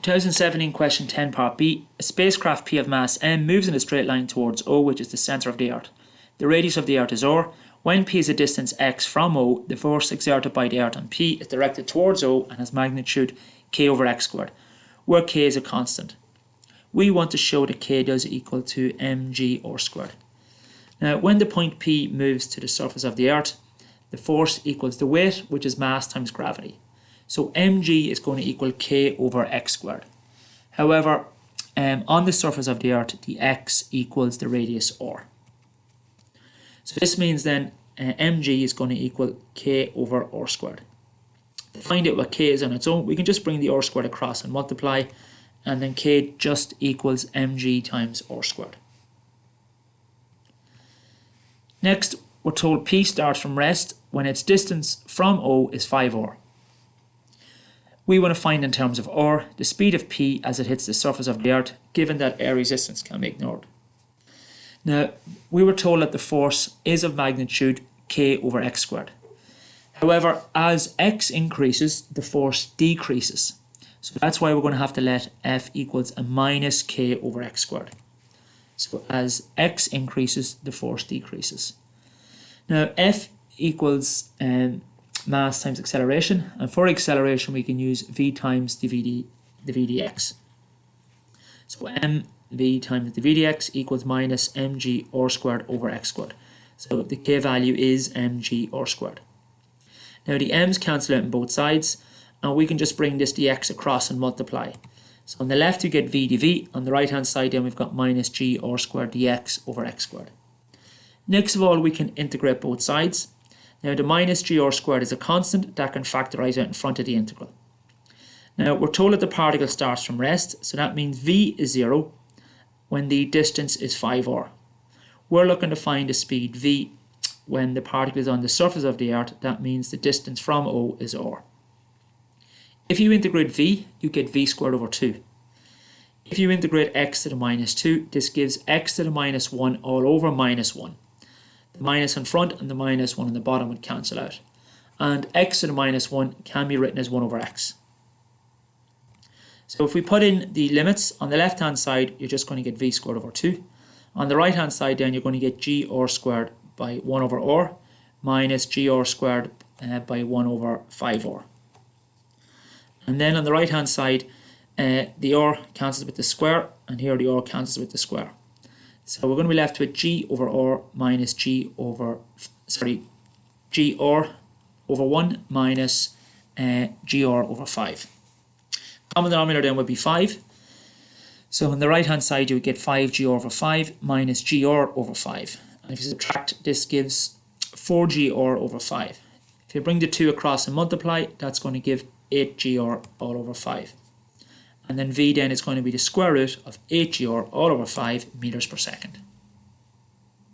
2017 question 10 part B. A spacecraft P of mass m moves in a straight line towards O, which is the centre of the Earth. The radius of the Earth is r. When P is a distance x from O, the force exerted by the Earth on P is directed towards O and has magnitude k over x squared, where k is a constant. We want to show that k does equal to mg r squared. Now, when the point P moves to the surface of the Earth, the force equals the weight, which is mass times gravity. So mg is going to equal k over x squared. However, on the surface of the Earth, the x equals the radius r. So this means then mg is going to equal k over r squared. To find out what k is on its own, we can just bring the r squared across and multiply, and then k just equals mg times r squared. Next, we're told P starts from rest when its distance from O is 5r. We want to find in terms of r the speed of P as it hits the surface of the Earth, given that air resistance can be ignored. Now, we were told that the force is of magnitude k over x squared. However, as x increases, the force decreases. So that's why we're going to have to let F equals a minus k over x squared. So as x increases, the force decreases. Now, F equals mass times acceleration, and for acceleration we can use v times the vdx. So mv times the vdx equals minus mg r squared over x squared. So the k value is mg r squared. Now the m's cancel out on both sides, and we can just bring this dx across and multiply. So on the left you get v dv, on the right hand side then we've got minus g r squared dx over x squared. Next of all, we can integrate both sides. Now the minus g r squared is a constant that can factorise out in front of the integral. Now we're told that the particle starts from rest, so that means v is 0 when the distance is 5r. We're looking to find the speed v when the particle is on the surface of the Earth. That means the distance from O is r. If you integrate v, you get v squared over 2. If you integrate x to the minus 2, this gives x to the minus 1 all over minus 1. The minus in front and the minus 1 on the bottom would cancel out. And x to the minus 1 can be written as 1 over x. So if we put in the limits, on the left hand side you're just going to get v squared over 2. On the right hand side then you're going to get g r squared by 1 over r minus g r squared by 1 over 5r. And then on the right hand side the r cancels with the square, and here the r cancels with the square. So we're going to be left with g over r minus g r over 1 minus gr over 5. Common denominator then would be 5. So on the right hand side you would get 5gr over 5 minus gr over 5. And if you subtract, this gives 4gr over 5. If you bring the 2 across and multiply, that's going to give 8gr all over 5. And then v then is going to be the square root of 8gr all over 5 meters per second.